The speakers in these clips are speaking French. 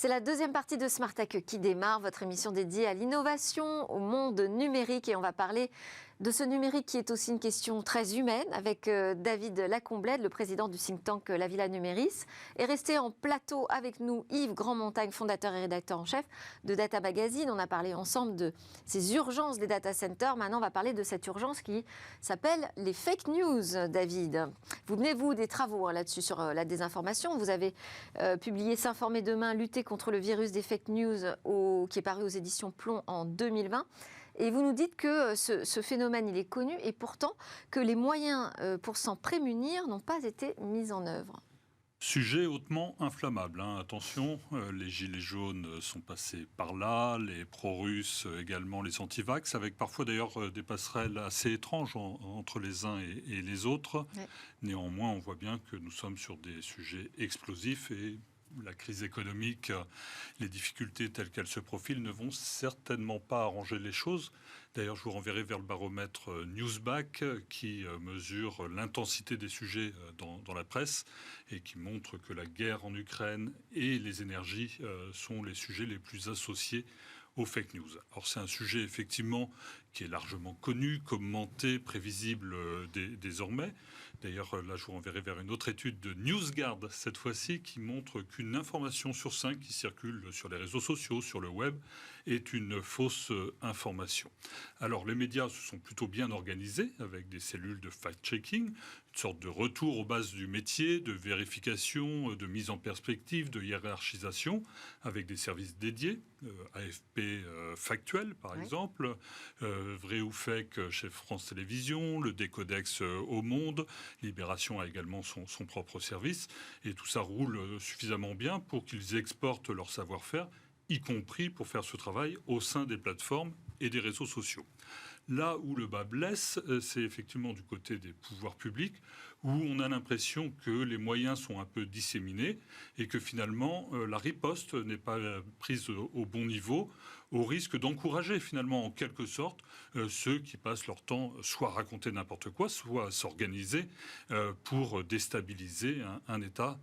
C'est la deuxième partie de Smart Tech qui démarre, votre émission dédiée à l'innovation, au monde numérique. Et on va parler de ce numérique qui est aussi une question très humaine avec David Lacomblède, le président du think tank La Villa Numéris. Et resté en plateau avec nous Yves Grandmontagne, fondateur et rédacteur en chef de Data Magazine. On a parlé ensemble de ces urgences des data centers. Maintenant, on va parler de cette urgence qui s'appelle les fake news, David. Vous menez-vous des travaux là-dessus sur la désinformation. Vous avez publié S'informer demain, lutter contre le virus des fake news qui est paru aux éditions Plomb en 2020. Et vous nous dites que ce phénomène, il est connu et pourtant que les moyens pour s'en prémunir n'ont pas été mis en œuvre. Sujet hautement inflammable. Attention, les gilets jaunes sont passés par là, les pro-russes également, les anti-vax, avec parfois d'ailleurs des passerelles assez étranges entre les uns et les autres. Ouais. Néanmoins, on voit bien que nous sommes sur des sujets explosifs et la crise économique, les difficultés telles qu'elles se profilent ne vont certainement pas arranger les choses. D'ailleurs, je vous renverrai vers le baromètre Newsback qui mesure l'intensité des sujets dans la presse et qui montre que la guerre en Ukraine et les énergies sont les sujets les plus associés aux fake news. Alors c'est un sujet effectivement qui est largement connu, commenté, prévisible désormais. D'ailleurs, là, je vous renverrai vers une autre étude de NewsGuard, cette fois-ci, qui montre qu'une information sur 5 qui circule sur les réseaux sociaux, sur le web, est une fausse information. Alors, les médias se sont plutôt bien organisés, avec des cellules de fact-checking, une sorte de retour aux bases du métier, de vérification, de mise en perspective, de hiérarchisation, avec des services dédiés, AFP Factuel, par exemple, Vrai ou Fake chez France Télévisions, le Décodex au Monde, Libération a également son propre service, et tout ça roule suffisamment bien pour qu'ils exportent leur savoir-faire, y compris pour faire ce travail au sein des plateformes et des réseaux sociaux. Là où le bas blesse, c'est effectivement du côté des pouvoirs publics, où on a l'impression que les moyens sont un peu disséminés et que finalement la riposte n'est pas prise au bon niveau, au risque d'encourager finalement en quelque sorte ceux qui passent leur temps soit à raconter n'importe quoi, soit à s'organiser pour déstabiliser un État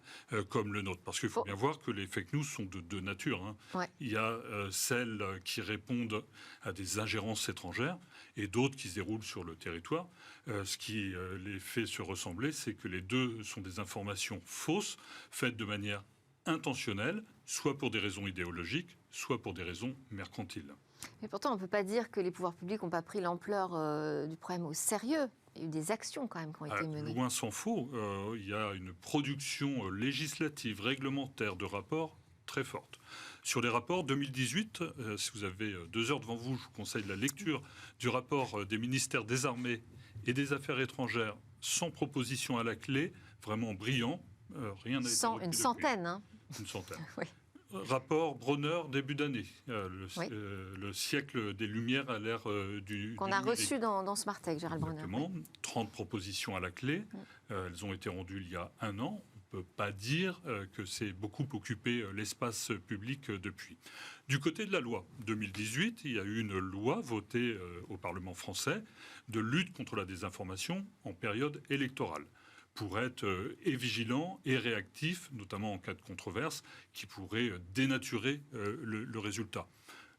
comme le nôtre. Parce qu'il faut bien voir que les fake news sont de deux natures. Ouais. Il y a celles qui répondent à des ingérences étrangères et d'autres qui se déroulent sur le territoire. Ce qui les fait se ressembler, c'est que les deux sont des informations fausses, faites de manière intentionnelle, soit pour des raisons idéologiques, soit pour des raisons mercantiles. Mais pourtant, on ne peut pas dire que les pouvoirs publics n'ont pas pris l'ampleur du problème au sérieux. Il y a eu des actions quand même qui ont été menées. Loin s'en faut. Il y a une production législative, réglementaire de rapports très forte. Sur les rapports 2018, si vous avez 2 heures devant vous, je vous conseille la lecture du rapport des ministères des Armées et des Affaires étrangères, sans proposition à la clé, vraiment brillant. Rien n'a été une centaine, hein. Une centaine. Oui. Rapport Bronner, début d'année. Le siècle des Lumières à l'ère du qu'on a reçu dans Smart Tech, Gérald Bronner. Exactement. Oui. 30 propositions à la clé. Elles ont été rendues il y a 1 an. On ne peut pas dire que c'est beaucoup occupé l'espace public depuis. Du côté de la loi, 2018, il y a eu une loi votée au Parlement français de lutte contre la désinformation en période électorale, pour être vigilant et réactif, notamment en cas de controverse, qui pourrait dénaturer le résultat.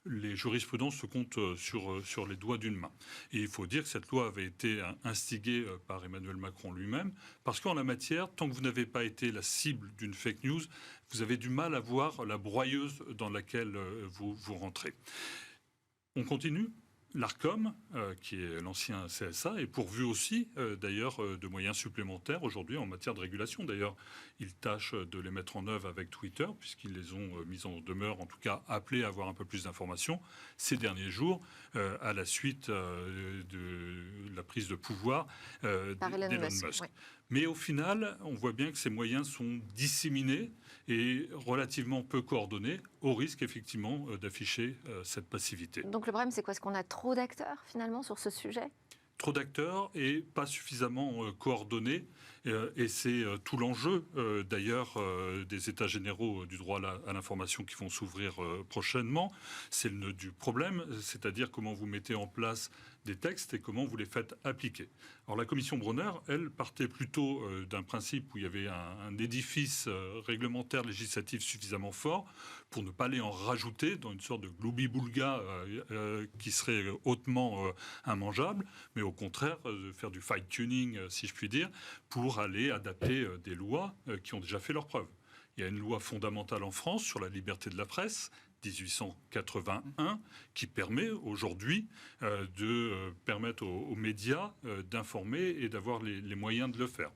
Les jurisprudences se comptent sur les doigts d'une main. Et il faut dire que cette loi avait été instigée par Emmanuel Macron lui-même, parce qu'en la matière, tant que vous n'avez pas été la cible d'une fake news, vous avez du mal à voir la broyeuse dans laquelle vous rentrez. On continue. L'ARCOM, qui est l'ancien CSA, est pourvu aussi, d'ailleurs, de moyens supplémentaires aujourd'hui en matière de régulation. D'ailleurs, ils tâchent de les mettre en œuvre avec Twitter, puisqu'ils les ont mis en demeure, en tout cas appelés à avoir un peu plus d'informations ces derniers jours, à la suite de la prise de pouvoir d'Elon Musk. Ouais. Mais au final, on voit bien que ces moyens sont disséminés et relativement peu coordonnés, au risque effectivement d'afficher cette passivité. Donc le problème, c'est quoi? Est-ce qu'on a trop d'acteurs finalement sur ce sujet? Trop d'acteurs et pas suffisamment coordonnés. Et c'est tout l'enjeu, d'ailleurs, des États généraux du droit à l'information qui vont s'ouvrir prochainement. C'est le nœud du problème, c'est-à-dire comment vous mettez en place des textes et comment vous les faites appliquer. Alors la commission Brunner, elle, partait plutôt d'un principe où il y avait un édifice réglementaire législatif suffisamment fort pour ne pas aller en rajouter dans une sorte de gloubi-boulga qui serait hautement immangeable, mais au contraire de faire du fine-tuning, si je puis dire, pour aller adapter des lois qui ont déjà fait leurs preuves. Il y a une loi fondamentale en France sur la liberté de la presse, 1881, qui permet aujourd'hui de permettre aux médias d'informer et d'avoir les moyens de le faire.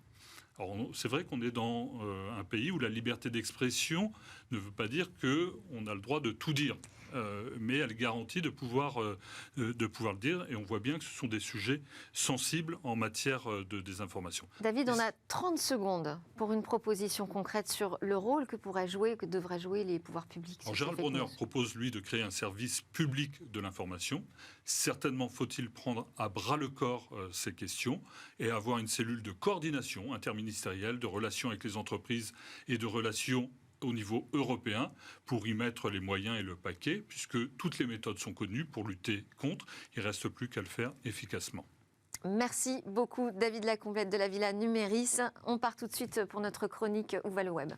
Alors, c'est vrai qu'on est dans un pays où la liberté d'expression ne veut pas dire qu'on a le droit de tout dire, mais elle garantit de pouvoir le dire. Et on voit bien que ce sont des sujets sensibles en matière de désinformation. David, on a 30 secondes pour une proposition concrète sur le rôle que devraient jouer les pouvoirs publics. Alors, Gérald Brunner propose, lui, de créer un service public de l'information. Certainement faut-il prendre à bras-le-corps ces questions et avoir une cellule de coordination interministérielle, de relations avec les entreprises et de relations au niveau européen pour y mettre les moyens et le paquet, puisque toutes les méthodes sont connues pour lutter contre. Il ne reste plus qu'à le faire efficacement. Merci beaucoup David Lacomblette de la Villa Numéris. On part tout de suite pour notre chronique Où va le web ?